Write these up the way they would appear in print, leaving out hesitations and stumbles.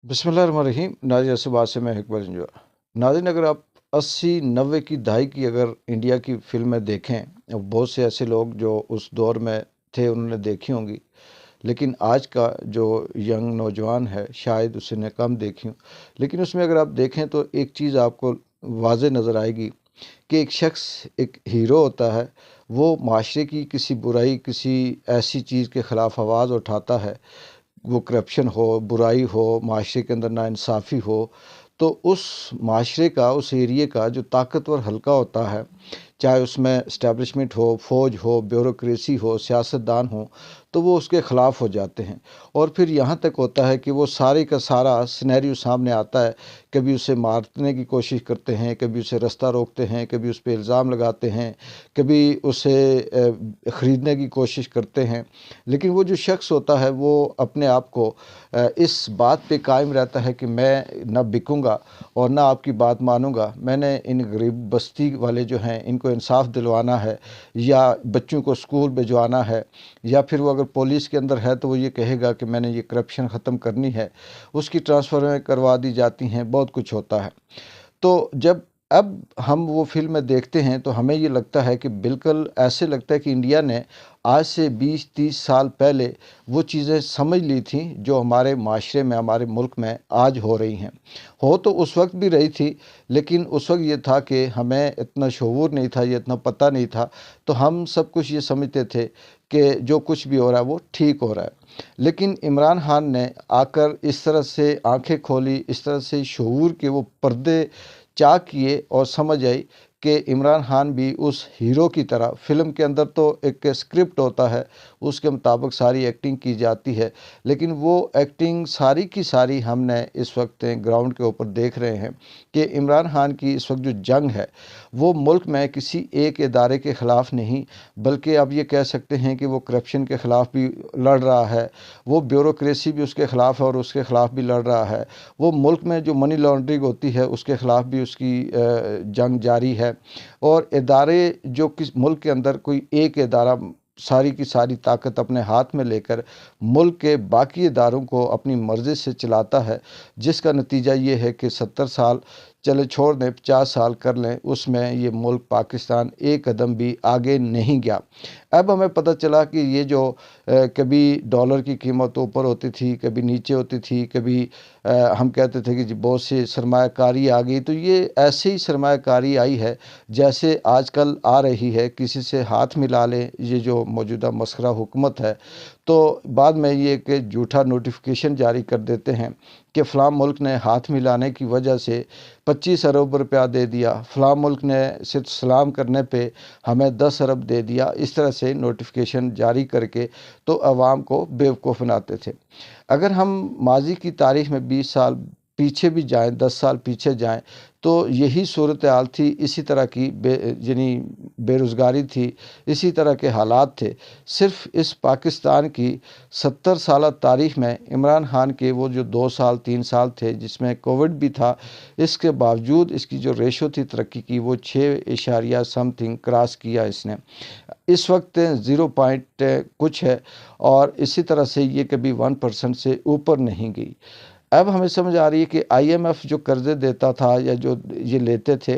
बिस्मिल्लाहिर्रहमानिर्रहीम। नाज़रीन से से मैं इकबाल इंजॉय। नाज़रीन, अगर आप 80-90 की दहाई की अगर इंडिया की फ़िल्में देखें, बहुत से ऐसे लोग जो उस दौर में थे उन्होंने देखी होंगी, लेकिन आज का जो यंग नौजवान है शायद उसने कम देखी हो। लेकिन उसमें अगर आप देखें तो एक चीज़ आपको वाज़े नज़र आएगी कि एक शख्स एक हीरो होता है। वो माशरे की किसी बुराई, किसी ऐसी चीज़ के ख़िलाफ़ आवाज़ उठाता है, वो करप्शन हो, बुराई हो, माशरे के अंदर नाइंसाफ़ी हो, तो उस माशरे का, उस एरिए का जो ताकतवर हल्का होता है, चाहे उसमें एस्टेब्लिशमेंट हो, फ़ौज हो, ब्यूरोक्रेसी हो, सियासतदान हो, तो वो उसके ख़िलाफ़ हो जाते हैं। और फिर यहाँ तक होता है कि वो सारे का सारा सिनेरियो सामने आता है। कभी उसे मारने की कोशिश करते हैं, कभी उसे रास्ता रोकते हैं, कभी उस पे इल्ज़ाम लगाते हैं, कभी उसे ख़रीदने की कोशिश करते हैं। लेकिन वो जो शख्स होता है वो अपने आप को इस बात पे कायम रहता है कि मैं ना बिकूँगा और ना आपकी बात मानूँगा। मैंने इन गरीब बस्ती वाले जो हैं इनको इंसाफ दिलवाना है, या बच्चों को स्कूल भिजवाना है, या फिर वो अगर पुलिस के अंदर है तो वो ये कहेगा कि मैंने ये करप्शन ख़त्म करनी है, उसकी ट्रांसफ़र करवा दी जाती हैं, बहुत कुछ होता है। तो जब अब हम वो फ़िल्में देखते हैं तो हमें ये लगता है कि बिल्कुल ऐसे लगता है कि इंडिया ने आज से 20-30 साल पहले वो चीज़ें समझ ली थी जो हमारे माशरे में, हमारे मुल्क में आज हो रही हैं। हो तो उस वक़्त भी रही थी, लेकिन उस वक़्त ये था कि हमें इतना शऊर नहीं था, ये इतना पता नहीं था, तो हम सब कुछ ये समझते थे कि जो कुछ भी हो रहा है वो ठीक हो रहा है। लेकिन इमरान खान ने आकर इस तरह से आँखें खोली, इस तरह से शऊर के वो पर्दे चाक किए और समझ आई कि इमरान खान भी उस हीरो की तरह, फ़िल्म के अंदर तो एक स्क्रिप्ट होता है, उसके मुताबिक सारी एक्टिंग की जाती है, लेकिन वो एक्टिंग सारी की सारी हमने इस वक्त ग्राउंड के ऊपर देख रहे हैं कि इमरान खान की इस वक्त जो जंग है वो मुल्क में किसी एक इदारे के ख़िलाफ़ नहीं, बल्कि आप ये कह सकते हैं कि वो करप्शन के ख़िलाफ़ भी लड़ रहा है, वो ब्यूरोक्रेसी भी उसके ख़िलाफ़ है और उसके ख़िलाफ़ भी लड़ रहा है, वो मुल्क में जो मनी लॉन्ड्रिंग होती है उसके ख़िलाफ़ भी उसकी जंग जारी है। और इदारे जो किस मुल्क के अंदर कोई एक इदारा सारी की सारी ताकत अपने हाथ में लेकर मुल्क के बाकी इदारों को अपनी मर्ज़ी से चलाता है, जिसका नतीजा ये है कि 70 साल चले छोड़ दें, 50 साल कर लें, उसमें ये मुल्क पाकिस्तान एक कदम भी आगे नहीं गया। अब हमें पता चला कि ये जो कभी डॉलर की कीमत ऊपर होती थी, कभी नीचे होती थी, कभी हम कहते थे कि जी बहुत सी सरमायाकारी आ गई, तो ये ऐसे ही सरमायाकारी आई है जैसे आजकल आ रही है। किसी से हाथ मिला लें, ये जो मौजूदा मसखरा हुकूमत है, तो बाद में ये कि झूठा नोटिफिकेशन जारी कर देते हैं कि फ़लाँ मुल्क ने हाथ मिलाने की वजह से 25 अरब रुपया दे दिया, फ़लाँ मुल्क ने सिर्फ सलाम करने पे हमें 10 अरब दे दिया। इस तरह से नोटिफिकेशन जारी करके तो अवाम को बेवकूफ़ बनाते थे। अगर हम माज़ी की तारीख़ में 20 साल पीछे भी जाएँ, 10 साल पीछे जाएँ, तो यही सूरत हाल थी, इसी तरह की यानी बेरोज़गारी थी, इसी तरह के हालात थे। सिर्फ़ इस पाकिस्तान की 70 साला तारीख़ में इमरान खान के वो जो 2 साल 3 साल थे जिसमें कोविड भी था, इसके बावजूद इसकी जो रेशो थी तरक्की की वो 6 इशारिया समथिंग क्रॉस किया इसने। इस वक्त 0 पॉइंट कुछ है, और इसी तरह से ये कभी 1% से ऊपर नहीं गई। अब हमें समझ आ रही है कि आईएमएफ जो कर्ज़े देता था या जो ये लेते थे,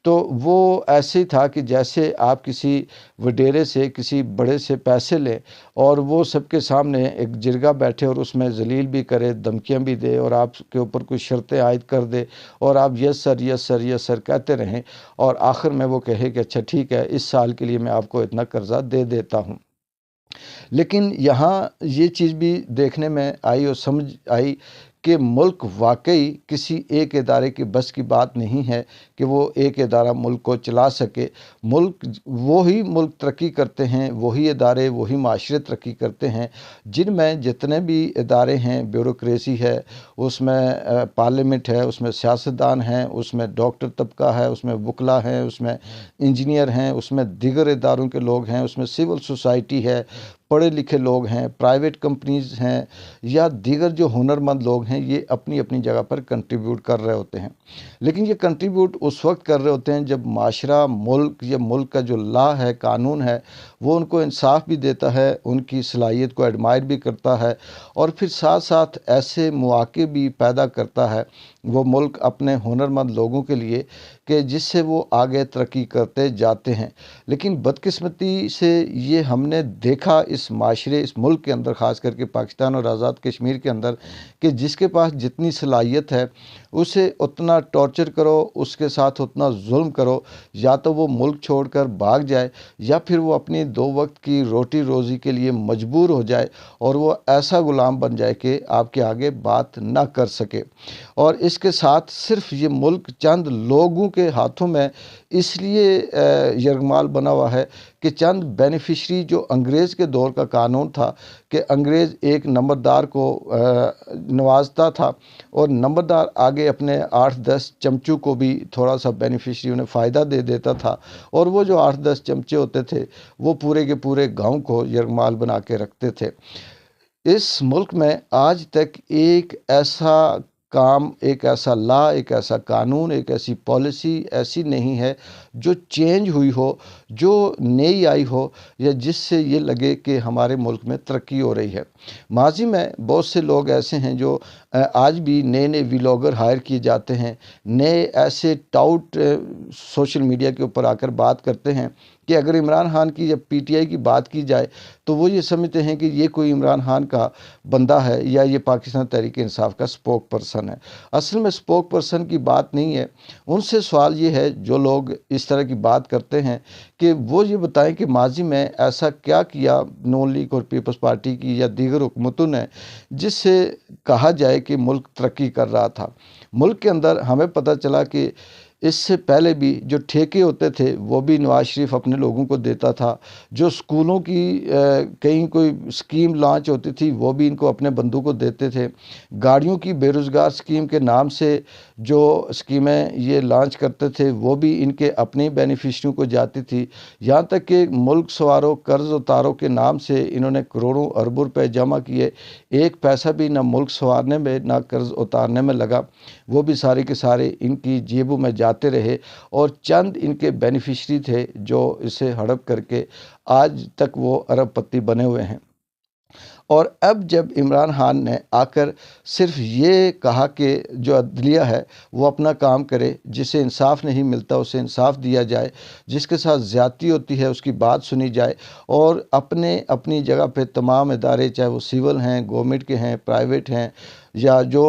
तो वो ऐसे ही था कि जैसे आप किसी वडेरे से, किसी बड़े से पैसे लें और वो सबके सामने एक जिरगा बैठे और उसमें ज़लील भी करे, धमकियाँ भी दे और आपके ऊपर कुछ शर्तें आयद कर दे, और आप yes sir, yes sir, yes sir कहते रहें, और आखिर में वो कहे कि अच्छा ठीक है, इस साल के लिए मैं आपको इतना कर्ज़ा दे देता हूँ। लेकिन यहाँ ये चीज़ भी देखने में आई और समझ आई कि मुल्क वाक़ई किसी एक इदारे की बस की बात नहीं है कि वो एक इदारा मुल्क को चला सके। वही मुल्क तरक्की करते हैं, वही इदारे, वही माशरे तरक्की करते हैं जिनमें जितने भी इदारे हैं, ब्यूरोक्रेसी है, उसमें पार्लियामेंट है, उसमें सियासतदान हैं, उसमें डॉक्टर तबका है, उसमें वकला हैं, उसमें इंजीनियर हैं, उसमें दीगर इदारों के लोग हैं, उसमें सिविल सोसाइटी है, पढ़े लिखे लोग हैं, प्राइवेट कंपनीज हैं या दीगर जो हुनरमंद लोग हैं, ये अपनी अपनी जगह पर कंट्रीब्यूट कर रहे होते हैं। लेकिन ये कंट्रीब्यूट उस वक्त कर रहे होते हैं जब माशरा, मुल्क या मुल्क का जो लॉ है, कानून है, वो उनको इंसाफ भी देता है, उनकी सलाहियत को एडमायर भी करता है और फिर साथ साथ ऐसे मौके भी पैदा करता है वो मुल्क अपने हुनरमंद लोगों के लिए कि जिससे वो आगे तरक्की करते जाते हैं। लेकिन बदकिस्मती से ये हमने देखा इस माशरे, इस मुल्क के अंदर, ख़ास करके पाकिस्तान और आज़ाद कश्मीर के अंदर, कि जिसके पास जितनी सलाहियत है उसे उतना टॉर्चर करो, उसके साथ उतना जुल्म करो, या तो वो मुल्क छोड़कर भाग जाए या फिर वो अपनी 2 वक्त की रोटी रोज़ी के लिए मजबूर हो जाए और वो ऐसा गुलाम बन जाए कि आपके आगे बात ना कर सके। और इसके साथ सिर्फ ये मुल्क चंद लोगों के हाथों में इसलिए यरगमाल बना हुआ है कि चंद बेनिफिशरी, जो अंग्रेज़ के दौर का कानून था कि अंग्रेज़ एक नंबरदार को नवाजता था और नंबरदार आगे अपने 8-10 चमचों को भी थोड़ा सा बेनिफिशरी उन्हें फ़ायदा दे देता था और वो जो 8-10 चमचे होते थे वो पूरे के पूरे गांव को यरगमाल बना के रखते थे। इस मुल्क में आज तक एक ऐसा काम, एक ऐसा लॉ, एक ऐसा कानून, एक ऐसी पॉलिसी ऐसी नहीं है जो चेंज हुई हो, जो नई आई हो या जिससे ये लगे कि हमारे मुल्क में तरक्की हो रही है। माजी में बहुत से लोग ऐसे हैं जो आज भी नए नए व्लॉगर हायर किए जाते हैं, नए ऐसे टाउट सोशल मीडिया के ऊपर आकर बात करते हैं कि अगर इमरान खान की या पीटीआई की बात की जाए तो वो ये समझते हैं कि ये कोई इमरान खान का बंदा है या ये पाकिस्तान तहरीक इंसाफ का स्पोक पर्सन है। असल में स्पोक पर्सन की बात नहीं है। उनसे सवाल ये है, जो लोग इस तरह की बात करते हैं, कि वो ये बताएं कि माजी में ऐसा क्या किया नून लीग और पीपल्स पार्टी की या दीगर हुकूमतों ने जिससे कहा जाए कि मुल्क तरक्की कर रहा था। मुल्क के अंदर हमें पता चला कि इससे पहले भी जो ठेके होते थे वो भी नवाज शरीफ अपने लोगों को देता था। जो स्कूलों की कहीं कोई स्कीम लॉन्च होती थी वो भी इनको अपने बंदों को देते थे। गाड़ियों की बेरोज़गार स्कीम के नाम से जो स्कीमें ये लॉन्च करते थे वो भी इनके अपने बेनिफिशरियों को जाती थी। यहाँ तक कि मुल्क सवारो, कर्ज़ उतारो के नाम से इन्होंने करोड़ों अरबों रुपए जमा किए। एक पैसा भी ना मुल्क संवारने में ना कर्ज़ उतारने में लगा, वो भी सारे के सारे इनकी जेबों में जाते रहे और चंद इनके बेनिफिशरी थे जो इसे हड़प करके आज तक वो अरबपति बने हुए हैं। और अब जब इमरान खान ने आकर सिर्फ ये कहा कि जो अदलिया है वो अपना काम करे, जिसे इंसाफ नहीं मिलता उसे इंसाफ दिया जाए, जिसके साथ ज़्यादती होती है उसकी बात सुनी जाए और अपने अपनी जगह पे तमाम इदारे, चाहे वो सिविल हैं, गवर्नमेंट के हैं, प्राइवेट हैं या जो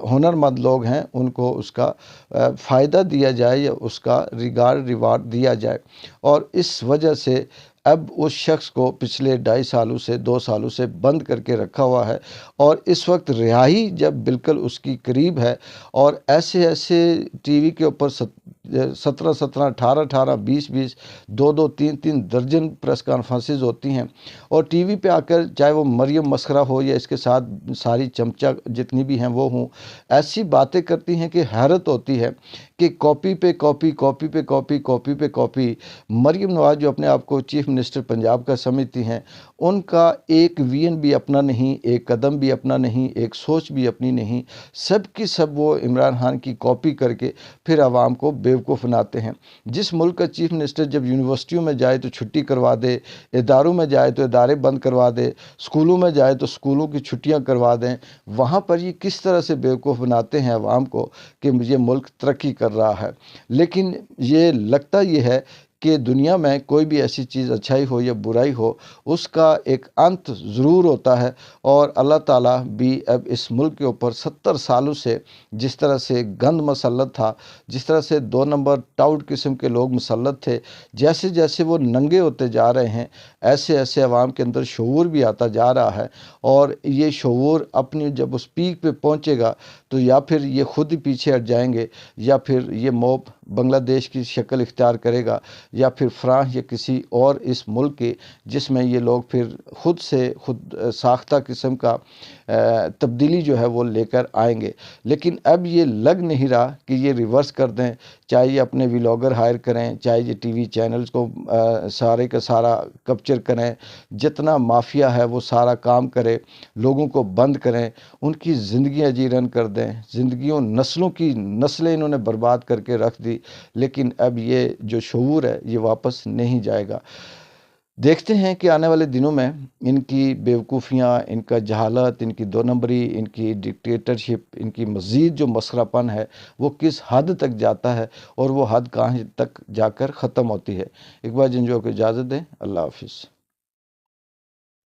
हुनरमंद लोग हैं, उनको उसका फ़ायदा दिया जाए या उसका रिवार्ड दिया जाए। और इस वजह से अब उस शख्स को पिछले 2.5 सालों से 2 सालों से बंद करके रखा हुआ है और इस वक्त रिहाई जब बिल्कुल उसकी करीब है और ऐसे ऐसे टीवी के ऊपर 17-17, 18-18, 20-20, 2-2, 3-3 दर्जन प्रेस कॉन्फ्रेंसेस होती हैं और टीवी पे आकर, चाहे वो मरियम मस्खरा हो या इसके साथ सारी चमचा जितनी भी हैं वो हों, ऐसी बातें करती हैं कि हैरत होती है कि कॉपी पे कॉपी, कॉपी पे कॉपी, कॉपी पे कॉपी। मरियम नवाज जो अपने आप को चीफ मिनिस्टर पंजाब का समझती हैं, उनका एक विजन भी अपना नहीं, एक कदम भी अपना नहीं, एक सोच भी अपनी नहीं, सब की सब वो इमरान खान की कॉपी करके फिर आवाम को बेवकूफ़ बनाते हैं। जिस मुल्क का चीफ मिनिस्टर जब यूनिवर्सिटियों में जाए तो छुट्टी करवा दे, इदारों में जाए तो इदारे बंद करवा दे, स्कूलों में जाए तो स्कूलों की छुट्टियां करवा दें, वहाँ पर ये किस तरह से बेवकूफ़ बनाते हैं आवाम को कि ये मुल्क तरक्की कर रहा है। लेकिन ये लगता ये है कि दुनिया में कोई भी ऐसी चीज़, अच्छाई हो या बुराई हो, उसका एक अंत ज़रूर होता है और अल्लाह ताला भी अब इस मुल्क के ऊपर 70 सालों से जिस तरह से गंद मसल्लत था, जिस तरह से 2 नंबर टाउट किस्म के लोग मुसल्लत थे, जैसे जैसे वो नंगे होते जा रहे हैं ऐसे ऐसे अवाम के अंदर शऊर भी आता जा रहा है और ये शऊर अपनी जब उस पीक पे पहुंचेगा तो या फिर ये खुद ही पीछे हट जाएंगे या फिर ये मॉब بنگلہ دیش کی شکل اختیار کرے گا یا پھر فرانس یا کسی اور اس ملک کے، جس میں یہ لوگ پھر خود ساختہ قسم کا تبدیلی جو ہے وہ لے کر آئیں گے۔ لیکن اب یہ لگ نہیں رہا کہ یہ ریورس کر دیں، چاہے یہ اپنے ویلاگر ہائر کریں، چاہے یہ ٹی وی چینلز کو سارے کا سارا کپچر کریں، جتنا مافیا ہے وہ سارا کام کرے، لوگوں کو بند کریں، ان کی زندگیاں جی رن کر دیں، نسلوں کی نسلیں انہوں نے برباد کر کے رکھ دی۔ لیکن اب یہ جو شعور ہے یہ واپس نہیں جائے گا۔ دیکھتے ہیں کہ آنے والے دنوں میں ان کی بیوقوفیاں، ان کا جہالت، ان کی دو نمبری، ان کی ڈکٹیٹرشپ، ان کی مزید جو مسخرہ پن ہے وہ کس حد تک جاتا ہے اور وہ حد کہاں تک جا کر ختم ہوتی ہے۔ اقبال جنجوع کو اجازت دیں، اللہ حافظ۔